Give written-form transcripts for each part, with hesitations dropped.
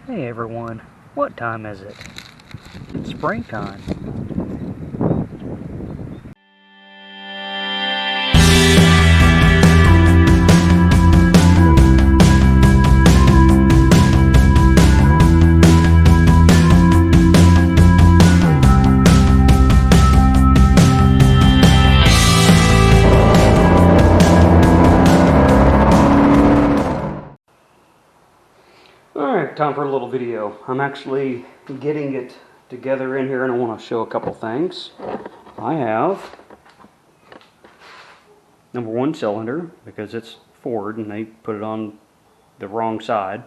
Hey everyone, what time is it? It's springtime. Alright, time for a little video. I'm actually getting it together in here and I want to show a couple things. I have number one cylinder because it's Ford and they put it on the wrong side.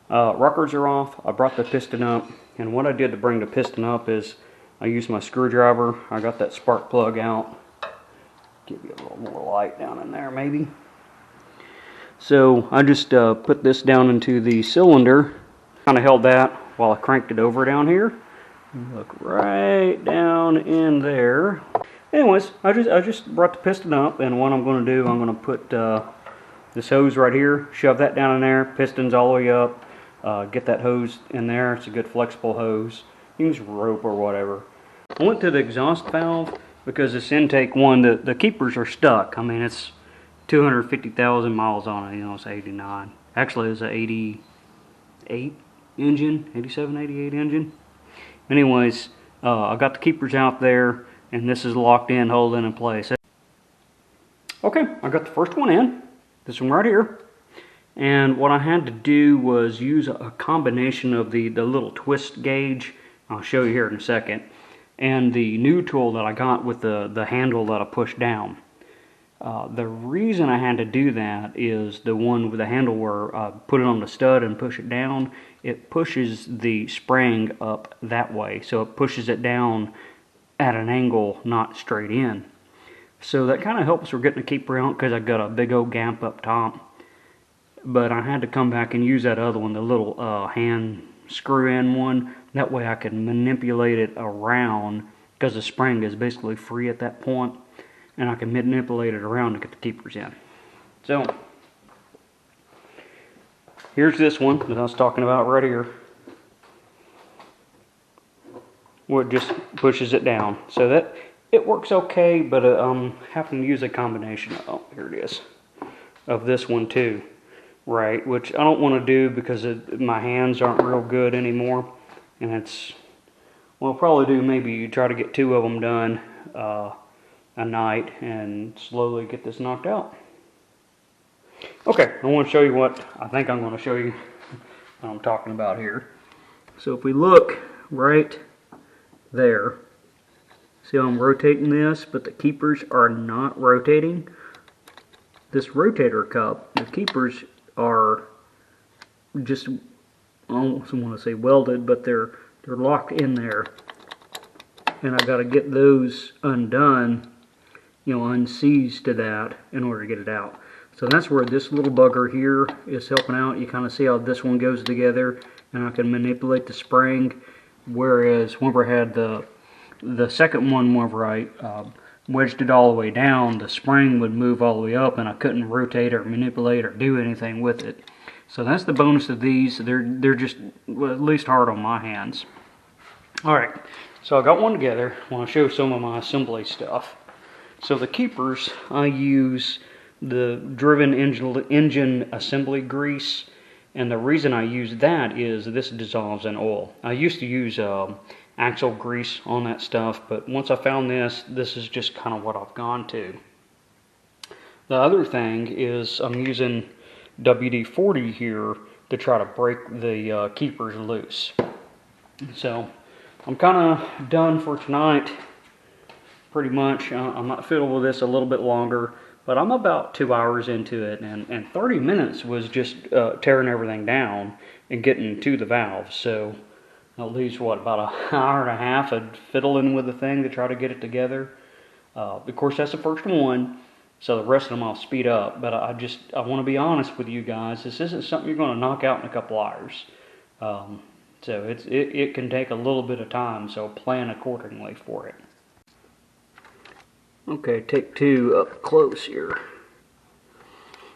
Rockers are off. I brought the piston up, and what I did to bring the piston up is I used my screwdriver. I got that spark plug out. Give you a little more light down in there maybe. So I just put this down into the cylinder, kind of held that while I cranked it over down here. Look right down in there. Anyways, I just brought the piston up, and what I'm going to do, I'm going to put this hose right here, shove that down in there, pistons all the way up, get that hose in there. It's a good flexible hose. You can use rope or whatever. I went to the exhaust valve because this intake one, the keepers are stuck. I mean, it's 250,000 miles on it, you know, it's 89. Actually, it's an 88 engine, 87, 88 engine. Anyways, I got the keepers out there, and this is locked in, holding in place. Okay, I got the first one in, this one right here. And what I had to do was use a combination of the little twist gauge, I'll show you here in a second, and the new tool that I got with the handle that I push down. The reason I had to do that is the one with the handle where I put it on the stud and push it down, it pushes the spring up that way. So it pushes it down at an angle, not straight in. So that kind of helps with getting the keeper out because I got a big old gap up top. But I had to come back and use that other one, the little hand screw-in one. That way I can manipulate it around because the spring is basically free at that point. And I can manipulate it around to get the keepers in. So, here's this one that I was talking about right here, where it just pushes it down. So that, it works okay, but I'm having to use a combination, oh, here it is, of this one too, right, which I don't want to do because my hands aren't real good anymore, and it's, well, I'll probably do maybe try to get 2 of them done, a night and slowly get this knocked out. Okay, I want to show you what I think I'm going to show you what I'm talking about here. So if we look right there, see how I'm rotating this, but the keepers are not rotating. This rotator cup, the keepers are just, I almost want to say welded, but they're locked in there. And I got to get those undone, you know, unseized to that in order to get it out. So that's where this little bugger here is helping out. You kind of see how this one goes together, and I can manipulate the spring. Whereas whenever I had the second one, whenever I wedged it all the way down, the spring would move all the way up, and I couldn't rotate or manipulate or do anything with it. So that's the bonus of these. They're just, well, at least hard on my hands. All right, so I got one together. I want to show some of my assembly stuff. So the keepers, I use the driven engine assembly grease, and the reason I use that is this dissolves in oil. I used to use axle grease on that stuff, but once I found this is just kind of what I've gone to. The other thing is I'm using WD-40 here to try to break the keepers loose. So I'm kind of done for tonight. Pretty much. I might fiddle with this a little bit longer, but I'm about 2 hours into it, and 30 minutes was just tearing everything down and getting to the valve. So at least, what, about an hour and a half of fiddling with the thing to try to get it together. Of course, that's the first one, so the rest of them I'll speed up, but I want to be honest with you guys. This isn't something you're going to knock out in a couple hours. So it can take a little bit of time, so plan accordingly for it. Okay, take 2 up close here.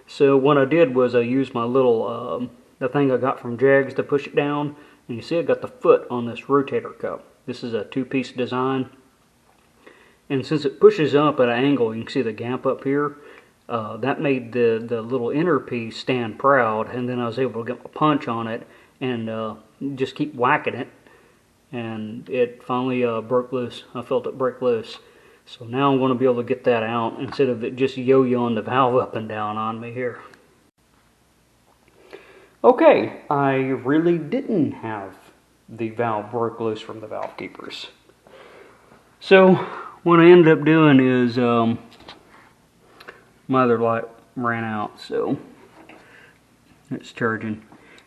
So what I did was I used my little the thing I got from Jegs to push it down. And you see I got the foot on this rotator cup. This is a two-piece design. And since it pushes up at an angle, you can see the gap up here. That made the little inner piece stand proud. And then I was able to get a punch on it and just keep whacking it. And it finally broke loose. I felt it break loose. So now I'm going to be able to get that out instead of it just yo-yoing the valve up and down on me here. Okay, I really didn't have the valve broke loose from the valve keepers. So what I ended up doing is my other light ran out, so it's charging.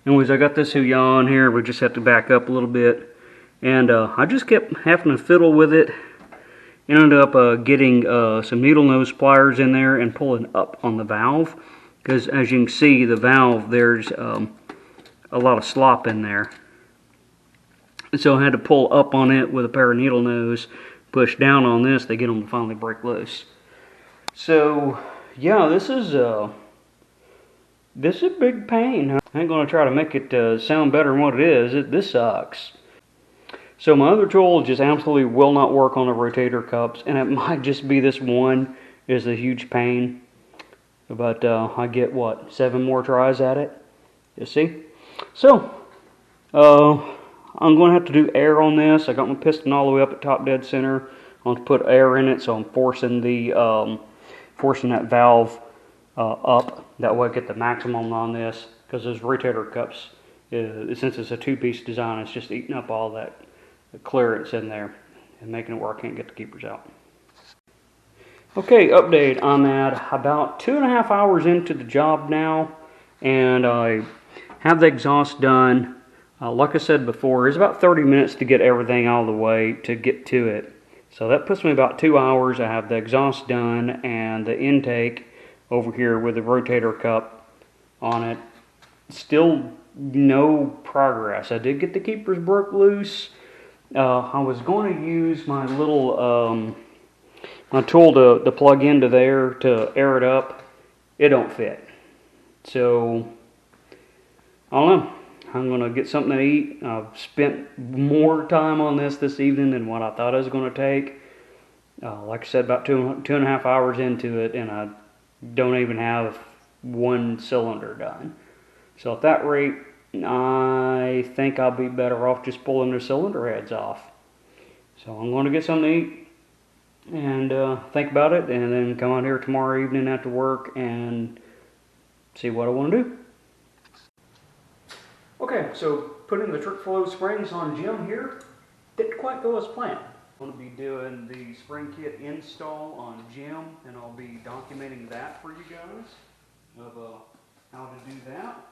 Anyways, I got this Huion here. We just have to back up a little bit. And I just kept having to fiddle with it. Ended up getting some needle nose pliers in there and pulling up on the valve. Because as you can see, the valve, there's a lot of slop in there. So I had to pull up on it with a pair of needle nose, push down on this to get them to finally break loose. So yeah, this is a big pain. I ain't gonna try to make it sound better than what it is. This sucks. So my other tool just absolutely will not work on the rotator cups, and it might just be this one is a huge pain. But I get, what, 7 more tries at it? You see? So, I'm going to have to do air on this. I got my piston all the way up at top dead center. I want to put air in it, so I'm forcing that valve up. That way I get the maximum on this, because those rotator cups, since it's a two-piece design, it's just eating up all that clearance in there and making it where I can't get the keepers out. Okay, update. I'm at about 2.5 hours into the job now, and I have the exhaust done. Like I said before, it's about 30 minutes to get everything out of the way to get to it. So that puts me about 2 hours. I have the exhaust done and the intake over here with the rotator cup on it. Still no progress. I did get the keepers broke loose. I was going to use my little my tool to plug into there to air it up. It don't fit. So I don't know. I'm going to get something to eat. I've spent more time on this evening than what I thought it was going to take. Like I said, about 2.5 hours into it, and I don't even have one cylinder done. So at that rate, I think I'll be better off just pulling the cylinder heads off. So I'm going to get something to eat and think about it, and then come out here tomorrow evening after work and see what I want to do. Okay, so putting the Trick Flow springs on Jim here didn't quite go as planned. I'm going to be doing the spring kit install on Jim, and I'll be documenting that for you guys of how to do that.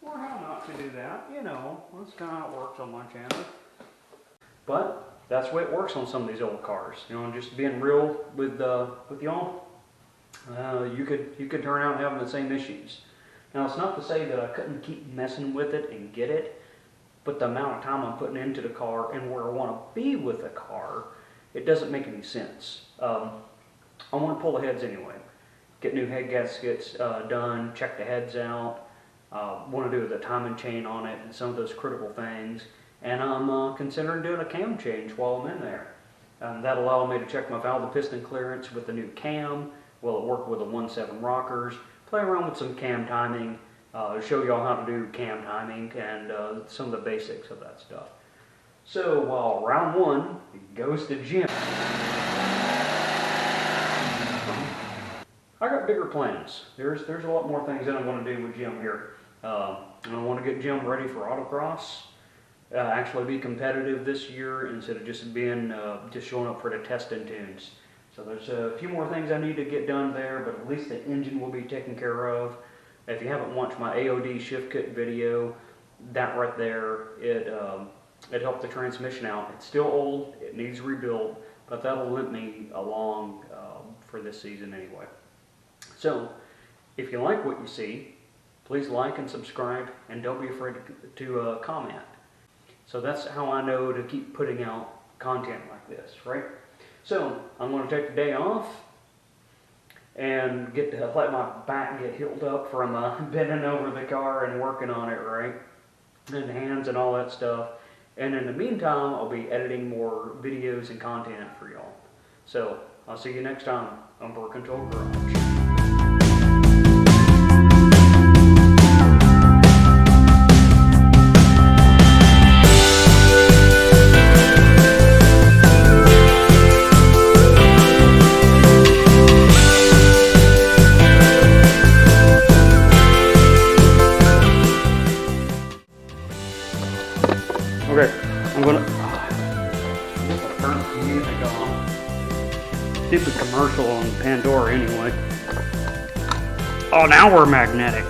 Or how not to do that, you know, that's kind of how it works on my channel. But that's the way it works on some of these old cars. You know, just being real with y'all, you could turn out having the same issues. Now, it's not to say that I couldn't keep messing with it and get it, but the amount of time I'm putting into the car and where I want to be with the car, it doesn't make any sense. I want to pull the heads anyway. Get new head gaskets done, check the heads out. Want to do the timing chain on it and some of those critical things, and I'm considering doing a cam change while I'm in there. That'll allow me to check my valve and piston clearance with the new cam. Will it work with the 1.7 rockers? Play around with some cam timing, show y'all how to do cam timing and some of the basics of that stuff. So while round one goes to Jim, I got bigger plans. There's a lot more things that I want to do with Jim here. I want to get Jim ready for autocross. Actually be competitive this year instead of just being just showing up for the testing tunes. So there's a few more things I need to get done there, but at least the engine will be taken care of. If you haven't watched my AOD shift kit video, that right there, it helped the transmission out. It's still old, it needs rebuilt, but that'll limp me along for this season anyway. So if you like what you see, please like and subscribe, and don't be afraid to comment. So that's how I know to keep putting out content like this, right? So I'm going to take the day off, and get to let my back get healed up from bending over the car and working on it, right? And hands and all that stuff. And in the meantime, I'll be editing more videos and content for y'all. So I'll see you next time on Bird Control Garage. Okay, I'm gonna turn the music on. Stupid commercial on Pandora anyway. Oh, now we're magnetic.